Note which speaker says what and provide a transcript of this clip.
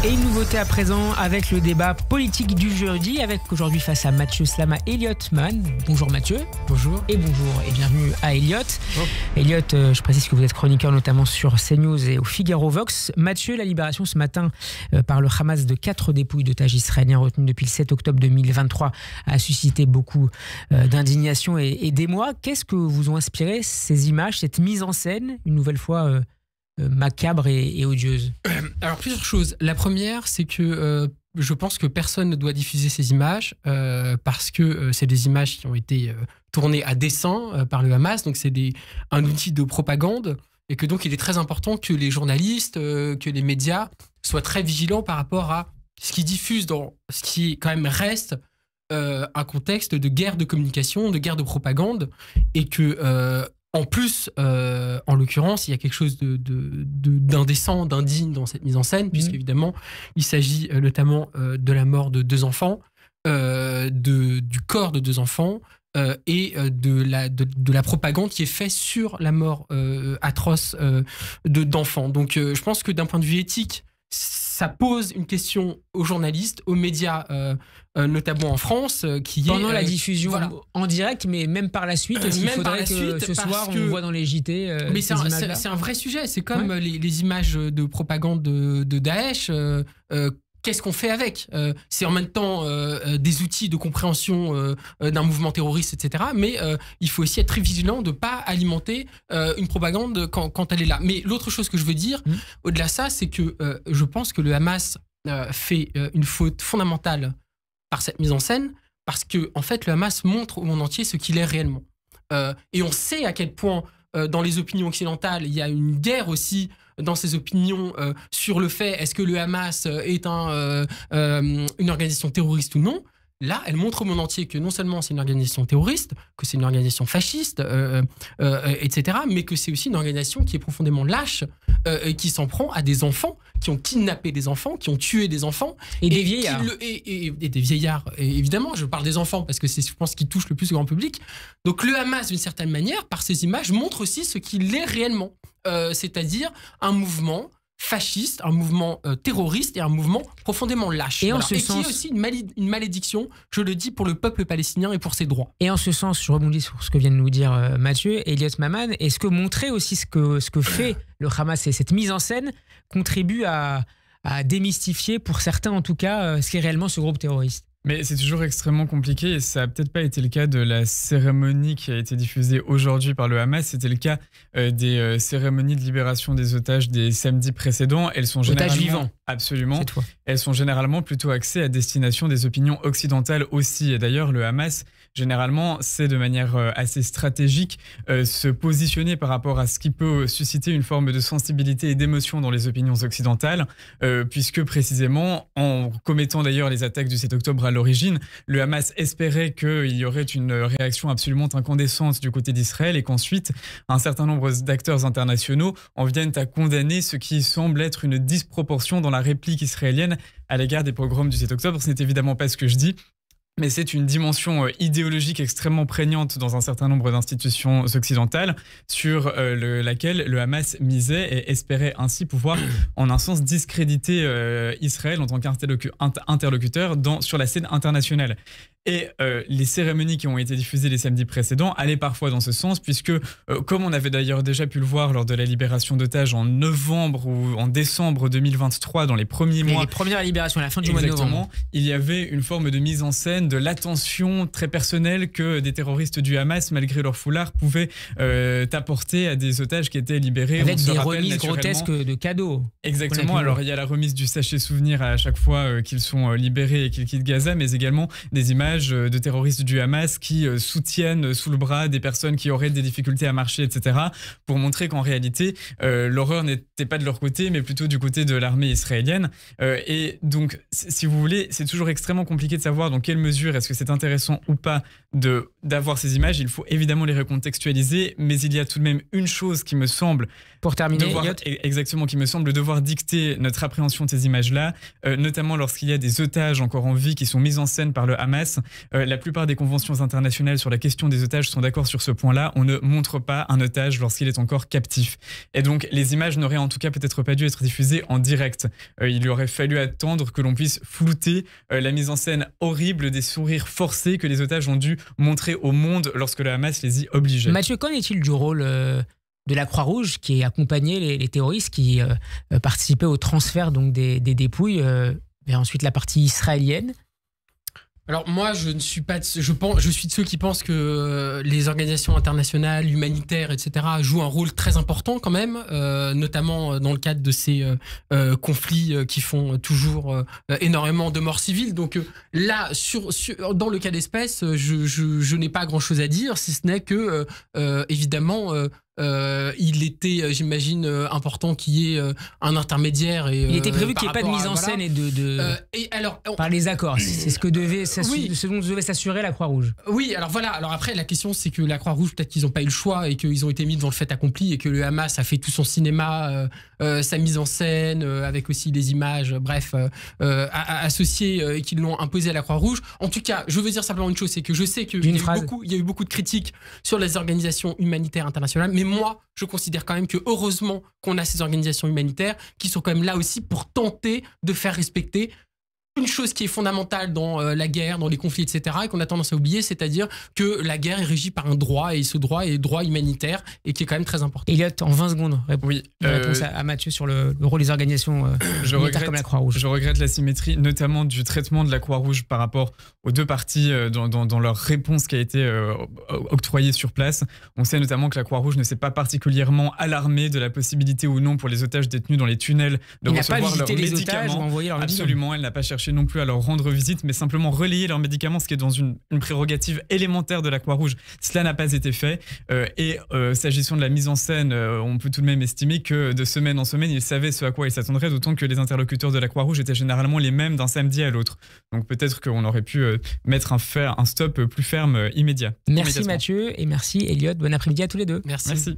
Speaker 1: Et une nouveauté à présent avec le débat politique du jeudi, avec aujourd'hui face à Mathieu Slama, Elliot Mann. Bonjour Mathieu.
Speaker 2: Bonjour.
Speaker 1: Et bonjour et bienvenue à Elliot.
Speaker 2: Bonjour.
Speaker 1: Elliot, je précise que vous êtes chroniqueur notamment sur CNews et au Figaro Vox. Mathieu, la libération ce matin par le Hamas de 4 dépouilles d'otages israéliens retenus depuis le 7 octobre 2023 a suscité beaucoup d'indignation et d'émoi. Qu'est-ce que vous ont inspiré ces images, cette mise en scène, une nouvelle fois macabre et odieuse?
Speaker 2: Alors plusieurs choses. La première, c'est que je pense que personne ne doit diffuser ces images parce que c'est des images qui ont été tournées à dessein par le Hamas, donc c'est un outil de propagande et que donc il est très important que les journalistes, que les médias soient très vigilants par rapport à ce qu'ils diffusent dans ce qui quand même reste un contexte de guerre de communication, de guerre de propagande et que en plus, en l'occurrence, il y a quelque chose d'indécent, d'indigne dans cette mise en scène, puisqu'évidemment, il s'agit notamment de la mort de 2 enfants, du corps de 2 enfants et de la propagande qui est faite sur la mort atroce d'enfants. Donc, je pense que d'un point de vue éthique, ça pose une question aux journalistes, aux médias, notamment en France, qui
Speaker 1: pendant la diffusion en direct, mais même par la suite, il faudrait que ce soir on voit dans les JT.
Speaker 2: Mais c'est un vrai sujet. C'est comme les images de propagande de Daesh. Qu'est-ce qu'on fait avec c'est en même temps des outils de compréhension d'un mouvement terroriste, etc. Mais il faut aussi être très vigilant de ne pas alimenter une propagande quand elle est là. Mais l'autre chose que je veux dire, au-delà de ça, c'est que je pense que le Hamas fait une faute fondamentale par cette mise en scène, parce que en fait, le Hamas montre au monde entier ce qu'il est réellement. Et on sait à quel point, dans les opinions occidentales, il y a une guerre aussi dans ces opinions sur le fait est-ce que le Hamas est une organisation terroriste ou non. Là, elle montre au monde entier que non seulement c'est une organisation terroriste, que c'est une organisation fasciste, etc., mais que c'est aussi une organisation qui est profondément lâche et qui s'en prend à des enfants, qui ont kidnappé des enfants, qui ont tué des enfants.
Speaker 1: Et des vieillards.
Speaker 2: Et des vieillards, évidemment. Je parle des enfants parce que c'est, je pense, ce qui touche le plus le grand public. Donc le Hamas, d'une certaine manière, par ces images, montre aussi ce qu'il est réellement. C'est-à-dire un mouvement fasciste, un mouvement terroriste et un mouvement profondément lâche.
Speaker 1: Et,
Speaker 2: qui est aussi une malédiction, je le dis, pour le peuple palestinien et pour ses droits.
Speaker 1: Et en ce sens, je rebondis sur ce que vient de nous dire Mathieu, Elliot Mann, est-ce que montrer aussi ce que fait le Hamas et cette mise en scène contribue à démystifier, pour certains en tout cas, ce qu'est réellement ce groupe terroriste?
Speaker 3: Mais c'est toujours extrêmement compliqué et ça n'a peut-être pas été le cas de la cérémonie qui a été diffusée aujourd'hui par le Hamas. C'était le cas des cérémonies de libération des otages des samedis précédents. Elles sont généralement...
Speaker 1: Otages vivants.
Speaker 3: Absolument. Elles sont généralement plutôt axées à destination des opinions occidentales aussi. Et d'ailleurs, le Hamas, généralement, c'est de manière assez stratégique se positionner par rapport à ce qui peut susciter une forme de sensibilité et d'émotion dans les opinions occidentales, puisque précisément, en commettant d'ailleurs les attaques du 7 octobre à l'origine, le Hamas espérait qu'il y aurait une réaction absolument incandescente du côté d'Israël et qu'ensuite, un certain nombre d'acteurs internationaux en viennent à condamner ce qui semble être une disproportion dans la réplique israélienne à l'égard des pogroms du 7 octobre. Ce n'est évidemment pas ce que je dis, mais c'est une dimension idéologique extrêmement prégnante dans un certain nombre d'institutions occidentales sur laquelle le Hamas misait et espérait ainsi pouvoir, en un sens, discréditer Israël en tant qu'interlocuteur sur la scène internationale. Et les cérémonies qui ont été diffusées les samedis précédents allaient parfois dans ce sens, puisque, comme on avait d'ailleurs déjà pu le voir lors de la libération d'otages en novembre ou en décembre 2023, dans les premiers mois...
Speaker 1: Les premières libérations à la fin du mois de novembre.
Speaker 3: Il y avait une forme de mise en scène, de l'attention très personnelle que des terroristes du Hamas, malgré leur foulard, pouvaient apporter à des otages qui étaient libérés.
Speaker 1: Avec des remises grotesques de cadeaux.
Speaker 3: Exactement. Alors, il y a la remise du sachet souvenir à chaque fois qu'ils sont libérés et qu'ils quittent Gaza, mais également des images de terroristes du Hamas qui soutiennent sous le bras des personnes qui auraient des difficultés à marcher, etc., pour montrer qu'en réalité, l'horreur n'était pas de leur côté, mais plutôt du côté de l'armée israélienne. Et donc, si vous voulez, c'est toujours extrêmement compliqué de savoir dans quelle mesure est-ce que c'est intéressant ou pas d'avoir ces images. Il faut évidemment les recontextualiser, mais il y a tout de même une chose qui me semble...
Speaker 1: Pour terminer,
Speaker 3: exactement, qui me semble devoir dicter notre appréhension de ces images-là, notamment lorsqu'il y a des otages encore en vie qui sont mis en scène par le Hamas. La plupart des conventions internationales sur la question des otages sont d'accord sur ce point-là. On ne montre pas un otage lorsqu'il est encore captif. Et donc, les images n'auraient en tout cas peut-être pas dû être diffusées en direct. Il aurait fallu attendre que l'on puisse flouter la mise en scène horrible des sourires forcés que les otages ont dû montrer au monde lorsque le Hamas les y obligeait.
Speaker 1: Mathieu, qu'en est-il du rôle de la Croix-Rouge qui accompagnait les terroristes qui participaient au transfert donc, des dépouilles vers ensuite la partie israélienne?
Speaker 2: Alors moi, je suis de ceux qui pensent que les organisations internationales, humanitaires, etc. jouent un rôle très important quand même, notamment dans le cadre de ces conflits qui font toujours énormément de morts civiles. Donc là, dans le cas d'espèce, je n'ai pas grand-chose à dire, si ce n'est que, évidemment... il était, j'imagine, important qu'il y ait un intermédiaire. Et,
Speaker 1: il était prévu qu'il n'y ait pas de mise en scène et alors, par les accords. C'est ce dont devait s'assurer la Croix-Rouge.
Speaker 2: Oui, alors voilà. Alors après, la question, c'est que la Croix-Rouge, peut-être qu'ils n'ont pas eu le choix et qu'ils ont été mis devant le fait accompli et que le Hamas a fait tout son cinéma, sa mise en scène, avec aussi les images, bref, associées et qu'ils l'ont imposé à la Croix-Rouge. En tout cas, je veux dire simplement une chose, c'est que je sais qu'il y a eu beaucoup de critiques sur les organisations humanitaires internationales, mais moi, je considère quand même que heureusement qu'on a ces organisations humanitaires qui sont quand même là aussi pour tenter de faire respecter une chose qui est fondamentale dans la guerre, dans les conflits, etc., et qu'on a tendance à oublier, c'est-à-dire que la guerre est régie par un droit, et ce droit est droit humanitaire, et qui est quand même très important.
Speaker 1: Elliot, en 20 secondes, réponse à Mathieu sur le rôle des organisations humanitaires comme la Croix-Rouge.
Speaker 3: Je regrette l'asymétrie, notamment du traitement de la Croix-Rouge par rapport aux deux parties dans leur réponse qui a été octroyée sur place. On sait notamment que la Croix-Rouge ne s'est pas particulièrement alarmée de la possibilité ou non pour les otages détenus dans les tunnels de recevoir leurs médicaments. Absolument, elle n'a pas cherché non plus à leur rendre visite, mais simplement relayer leurs médicaments, ce qui est dans une prérogative élémentaire de la Croix-Rouge. Cela n'a pas été fait. S'agissant de la mise en scène, on peut tout de même estimer que de semaine en semaine, ils savaient ce à quoi ils s'attendraient, d'autant que les interlocuteurs de la Croix-Rouge étaient généralement les mêmes d'un samedi à l'autre. Donc peut-être qu'on aurait pu mettre un stop plus ferme immédiat.
Speaker 1: Merci Mathieu et merci Elliot. Bon après-midi à tous les deux.
Speaker 2: Merci.